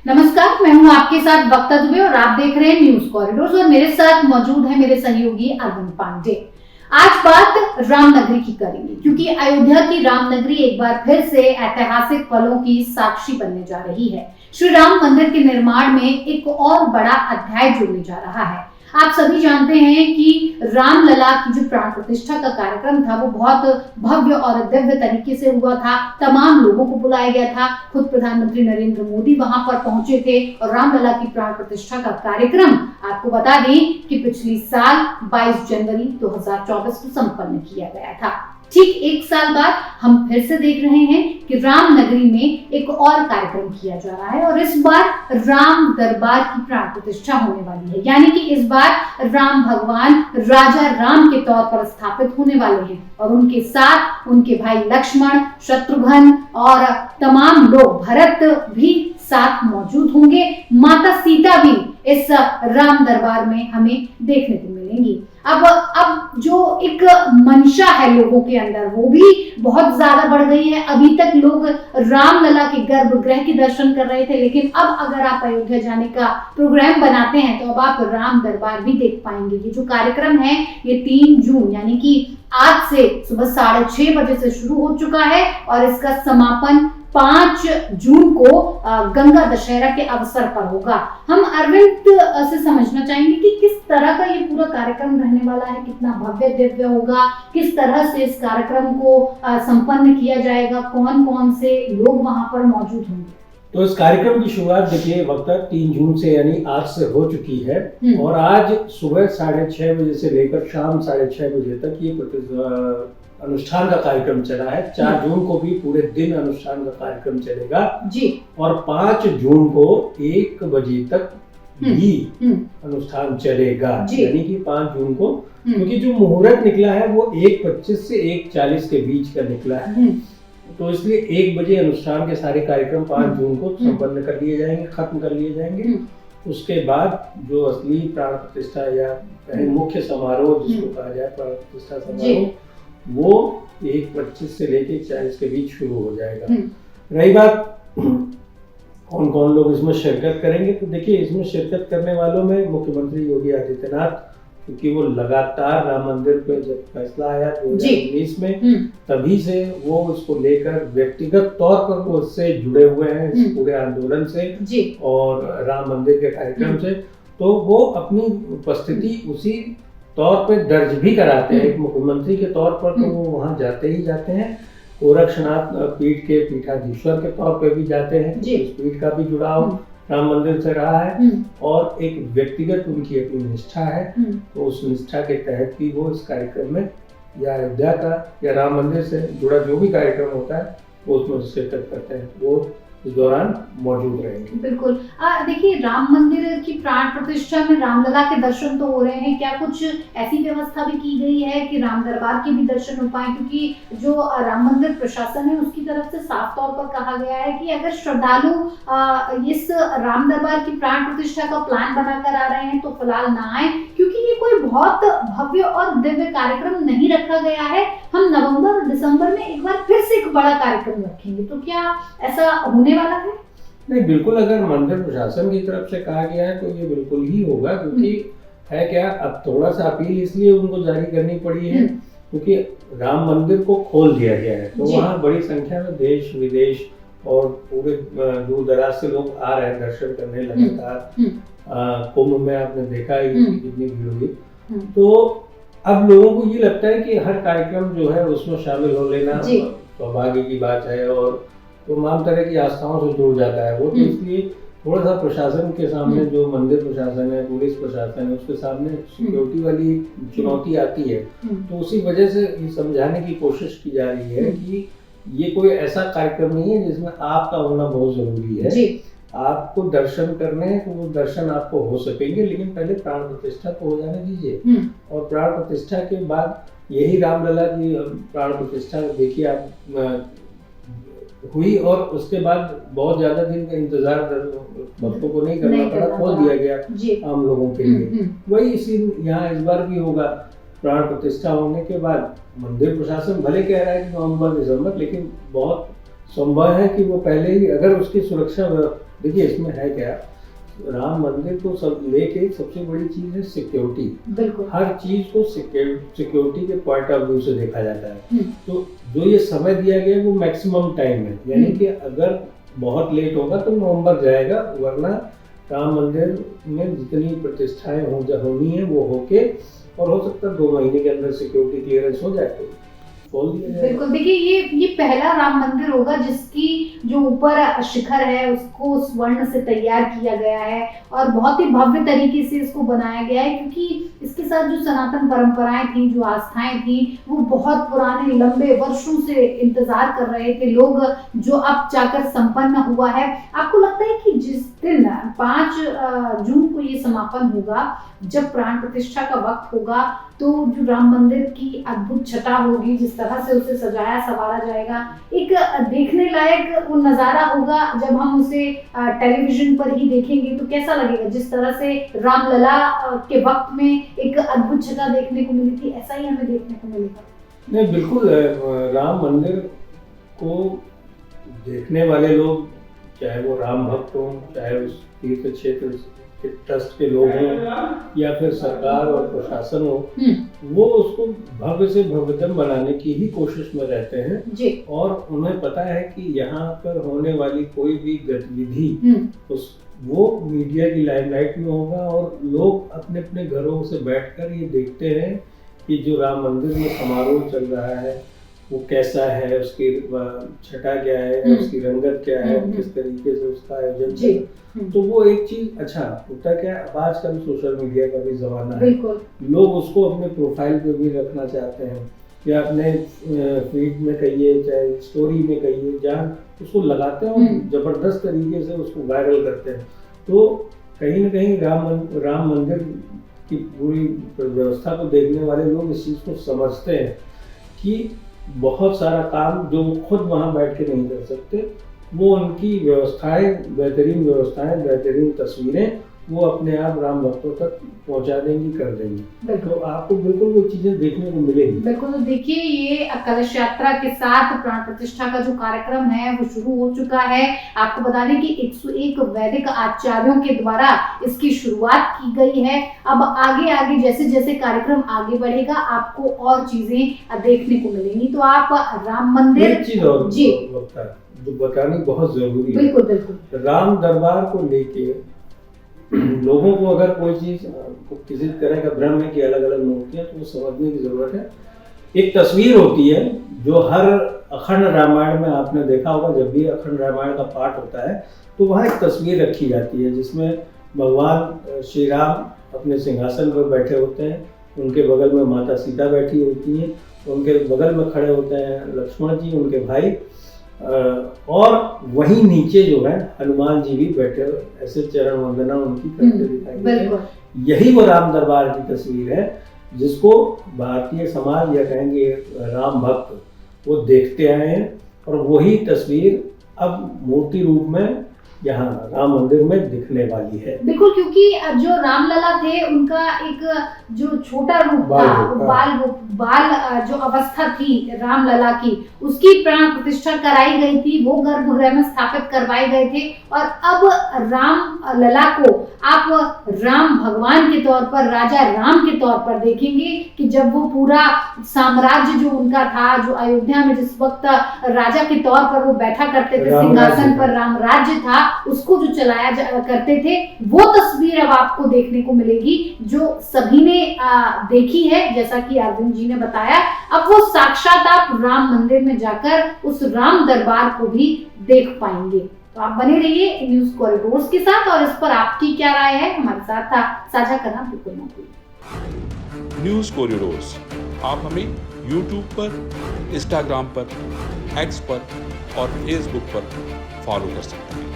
नमस्कार, मैं हूं आपके साथ वक्ता दुबे और आप देख रहे हैं न्यूज कॉरिडोर्स और मेरे साथ मौजूद है मेरे सहयोगी अरविंद पांडे। आज बात रामनगरी की करेंगे क्योंकि अयोध्या की रामनगरी एक बार फिर से ऐतिहासिक पलों की साक्षी बनने जा रही है। श्री राम मंदिर के निर्माण में एक और बड़ा अध्याय जुड़ने जा रहा है। आप सभी जानते हैं कि रामलला की जो प्राण प्रतिष्ठा का कार्यक्रम था वो बहुत भव्य और दिव्य तरीके से हुआ था। तमाम लोगों को बुलाया गया था। खुद प्रधानमंत्री नरेंद्र मोदी वहां पर पहुंचे थे और रामलला की प्राण प्रतिष्ठा का कार्यक्रम आपको बता दें कि पिछली साल 22 जनवरी 2024 को संपन्न किया गया था। ठीक एक साल बाद हम फिर से देख रहे हैं कि रामनगरी में एक और कार्यक्रम किया जा रहा है और इस बार राम दरबार की प्राण प्रतिष्ठा होने वाली है। यानी कि इस बार राम भगवान राजा राम के तौर पर स्थापित होने वाले हैं और उनके साथ उनके भाई लक्ष्मण, शत्रुघ्न और तमाम लोग, भरत भी साथ मौजूद होंगे। माता सीता भी इस राम दरबार में हमें देखने को मिलेंगी। अब जो एक मंशा है लोगों के अंदर वो भी बहुत ज्यादा बढ़ गई है। अभी तक लोग रामलला के गर्भगृह के दर्शन कर रहे थे, लेकिन अब अगर आप अयोध्या जाने का प्रोग्राम बनाते हैं तो अब आप राम दरबार भी देख पाएंगे। ये जो कार्यक्रम है ये 3 जून यानी कि आज से सुबह 6:30 बजे से शुरू हो चुका है और इसका समापन 5 जून को गंगा दशहरा के अवसर पर होगा। हम अरविंद से समझना चाहेंगे कि किस तरह का ये पूरा कार्यक्रम रहने वाला है, कितना भव्य दिव्य होगा, किस तरह से इस कार्यक्रम को संपन्न किया जाएगा, कौन कौन से लोग वहां पर मौजूद होंगे। तो इस कार्यक्रम की शुरुआत देखिए वक्त 3 जून से यानी आज से हो चुकी है और आज सुबह 6:30 बजे से लेकर शाम 6:30 बजे तक ये अनुष्ठान का कार्यक्रम चला है। 4 जून को भी पूरे दिन अनुष्ठान का कार्यक्रम चलेगा जी और 5 जून को 1 बजे तक भी अनुष्ठान चलेगा। यानी कि 5 जून को, क्योंकि जो मुहूर्त निकला है वो 1:25 से 1:40 के बीच का निकला है, तो इसलिए 1 बजे अनुष्ठान के सारे कार्यक्रम 5 जून को संपन्न कर लिए जाएंगे, खत्म कर लिए जाएंगे। उसके बाद जो असली प्राण प्रतिष्ठा या मुख्य समारोह जिसको कहा जाए प्राण प्रतिष्ठा समारोह, वो 1:25 से लेके 40 के बीच शुरू हो जाएगा। रही बात कौन कौन लोग इसमें शिरकत करेंगे, तो देखिए इसमें शिरकत करने वालों में मुख्यमंत्री योगी आदित्यनाथ, क्योंकि वो लगातार राम मंदिर पे जब फैसला आया 2019 में तभी से वो उसको लेकर व्यक्तिगत तौर पर वो उससे जुड़े हुए हैं, इस पूरे आंदोलन से और राम मंदिर के कार्यक्रम से, तो वो अपनी उपस्थिति उसी तौर पे दर्ज भी कराते हैं। एक मुख्यमंत्री के तौर पर तो वो वहाँ जाते ही जाते हैं, गोरक्षनाथ पीठ के पीठाधीश्वर के तौर पे भी जाते हैं, इस पीठ का भी जुड़ाव राम मंदिर से रहा है और एक व्यक्तिगत उनकी अपनी निष्ठा है, तो उस निष्ठा के तहत भी वो इस कार्यक्रम में या अयोध्या का या राम मंदिर से जुड़ा जो भी कार्यक्रम होता है वो उसमें शिरकत करते हैं, वो इस दौरान मौजूद रहेंगे। बिल्कुल। देखिए राम मंदिर की प्राण प्रतिष्ठा में रामलला के दर्शन तो हो रहे हैं, क्या कुछ ऐसी व्यवस्था भी की गई है कि राम दरबार के भी दर्शन हो पाए? क्योंकि जो राम मंदिर प्रशासन है उसकी तरफ से साफ तौर पर कहा गया है कि अगर श्रद्धालु इस राम दरबार की प्राण प्रतिष्ठा का प्लान बनाकर आ रहे हैं तो फिलहाल ना आए, क्योंकि ये कोई बहुत भव्य और दिव्य कार्यक्रम नहीं रखा गया है। हम नवंबर और दिसंबर में एक बार फिर से एक बड़ा कार्यक्रम रखेंगे, तो क्या ऐसा होने वाला है? नहीं, बिल्कुल। अगर मंदिर प्रशासन की तरफ से कहा गया है तो ये बिल्कुल ही होगा, क्योंकि है क्या, अब थोड़ा सा अपील इसलिए उनको जारी करनी पड़ी है क्योंकि राम मंदिर को खोल दिया गया है, तो वहाँ बड़ी संख्या में देश विदेश और पूरे दूर दराज से लोग आ रहे हैं दर्शन करने लगातार। कुंभ में आपने देखा ही कितनी भीड़ हुई, तो अब लोगों को ये लगता है कि हर कार्यक्रम जो है उसमें शामिल हो लेना सौभाग्य की बात है और तमाम तरह की आस्थाओं से जुड़ जाता है वो, तो इसलिए थोड़ा सा प्रशासन के सामने, जो मंदिर प्रशासन है, पुलिस प्रशासन है, उसके सामने सिक्योरिटी वाली चुनौती आती है। तो उसी वजह से ये समझाने की कोशिश की जा रही है कि ये कोई ऐसा कार्यक्रम नहीं है जिसमें आपका होना बहुत जरूरी है। आपको दर्शन करने हैं तो वो दर्शन आपको हो सकेंगे, लेकिन पहले प्राण प्रतिष्ठा को हो जाने दीजिए और प्राण प्रतिष्ठा के बाद यही रामलला की प्राण प्रतिष्ठा देखिए आप हुई और उसके बाद बहुत ज्यादा दिन का इंतजार भक्तों को नहीं करना पड़ा, खोल दिया गया आम लोगों के लिए। वही इसी यहाँ इस बार भी होगा। प्राण प्रतिष्ठा होने के बाद मंदिर प्रशासन भले कह रहा है कि नवंबर दिसंबर, लेकिन बहुत संभव है कि वो पहले ही, अगर उसकी सुरक्षा, देखिए इसमें है क्या, राम मंदिर को सब लेके सबसे बड़ी चीज है सिक्योरिटी। बिल्कुल। हर चीज को सिक्योरिटी के पॉइंट ऑफ व्यू से देखा जाता है। तो जो ये समय दिया गया वो मैक्सिमम टाइम है, यानी कि अगर बहुत लेट होगा तो नवंबर जाएगा, वरना राम मंदिर में जितनी प्रतिष्ठाएं होनी है वो होके, और हो सकता है 2 महीने के अंदर सिक्योरिटी क्लियरेंस हो जाए तो खोल दिया जाए। बिल्कुल। देखिए ये पहला राम मंदिर होगा जिसकी जो ऊपर शिखर है उसको स्वर्ण से तैयार किया गया है और बहुत ही भव्य तरीके से इसको बनाया गया है, क्योंकि इसके साथ जो सनातन परंपराएं थी, जो आस्थाएं थी, वो बहुत पुराने लंबे वर्षों से इंतजार कर रहे थे लोग, जो अब जाकर संपन्न हुआ है। आपको लगता है कि जिस दिन 5 जून को ये समापन होगा, जब प्राण प्रतिष्ठा का वक्त होगा, तो जो राम मंदिर की अद्भुत छटा होगी, जिस तरह से उसे सजाया संवारा जाएगा, एक देखने लायक वो नजारा होगा। जब हम उसे टेलीविजन पर ही देखेंगे तो कैसा लगेगा? जिस तरह से रामलला के वक्त में एक अद्भुत छटा देखने को मिली थी, ऐसा ही हमें देखने को मिलेगा। नहीं, बिल्कुल। राम मंदिर को देखने वाले लोग, चाहे वो राम भक्त हो, चाहे उस तीर्थ क्षेत्र के ट्रस्ट के लोग हों या फिर सरकार और प्रशासन हो, वो उसको भव्य से भव्यतम बनाने की ही कोशिश में रहते हैं जी। और उन्हें पता है कि यहाँ पर होने वाली कोई भी गतिविधि वो मीडिया की लाइमलाइट में होगा और लोग अपने अपने घरों से बैठकर ये देखते हैं कि जो राम मंदिर में समारोह चल रहा है वो कैसा है, उसकी छटा क्या है, उसकी रंगत क्या है, किस तरीके से उसका आयोजन है। तो वो एक चीज अच्छा होता क्या है, अब आजकल सोशल मीडिया का भी जमाना है, लोग उसको अपने प्रोफाइल पे भी रखना चाहते हैं या अपने फीड में कहिए, चाहे स्टोरी में कहिए, जहाँ उसको लगाते हैं और जबरदस्त तरीके से उसको वायरल करते हैं। तो कहीं ना कहीं राम मंदिर की पूरी व्यवस्था को देखने वाले लोग इस चीज को समझते हैं कि बहुत सारा काम जो खुद वहाँ बैठ के नहीं कर सकते, वो उनकी व्यवस्थाएं, बेहतरीन तस्वीरें वो अपने आप राम भक्तों तक पहुंचा देंगी, कर देंगी। तो आपको बिल्कुल वो चीजें देखने को मिलेगी। बिल्कुल। तो देखिए ये कलश यात्रा के साथ प्राण प्रतिष्ठा का जो कार्यक्रम है वो शुरू हो चुका है। आपको बता दें कि 101 वैदिक आचार्यों के द्वारा इसकी शुरुआत की गई है। अब आगे जैसे जैसे कार्यक्रम आगे बढ़ेगा आपको और चीजें देखने को मिलेंगी। तो आप राम मंदिर, एक चीज और जी जो बतानी बहुत जरूरी है। बिल्कुल। राम दरबार को लेके लोगों को अगर कोई चीज किसी तरह का भ्रम है कि अलग अलग मूर्तियां, तो वो समझने की जरूरत है। एक तस्वीर होती है जो हर अखंड रामायण में आपने देखा होगा, जब भी अखंड रामायण का पाठ होता है तो वहाँ एक तस्वीर रखी जाती है जिसमें भगवान श्री राम अपने सिंहासन पर बैठे होते हैं, उनके बगल में माता सीता बैठी होती हैं, उनके बगल में खड़े होते हैं लक्ष्मण जी, उनके भाई, और वहीं नीचे जो है हनुमान जी भी बैठे ऐसे चरण वंदना उनकी करते दिखाई देते हैं। यही वो राम दरबार की तस्वीर है जिसको भारतीय समाज या कहेंगे राम भक्त वो देखते आए हैं, और वही तस्वीर अब मूर्ति रूप में यहाँ राम मंदिर में दिखने वाली है। बिल्कुल, क्योंकि जो रामलला थे उनका एक जो छोटा रूप था, बाल जो अवस्था थी रामलला की, उसकी प्राण प्रतिष्ठा कराई गई थी, वो गर्भगृह में स्थापित करवाए गए थे। और अब रामलला को आप राम भगवान के तौर पर, राजा राम के तौर पर देखेंगे कि जब वो पूरा साम्राज्य जो उनका था, जो अयोध्या में जिस वक्त राजा के तौर पर वो बैठा करते थे, सिंहासन पर राम राज्य था, उसको जो चलाया करते थे, वो तस्वीर अब आपको देखने को मिलेगी जो सभी ने देखी है। जैसा कि अरविंद जी ने बताया, अब वो साक्षात आप राम मंदिर में जाकर उस राम दरबार को भी देख पाएंगे। तो आप बने रहिए न्यूज कॉरिडोर्स के साथ, और इस पर आपकी क्या राय है हमारे साथ साझा करना बिल्कुल ना भूलिए। न्यूज कॉरिडोर्स आप हमें यूट्यूब पर, इंस्टाग्राम पर, एक्स पर और फेसबुक पर फॉलो कर सकते हैं।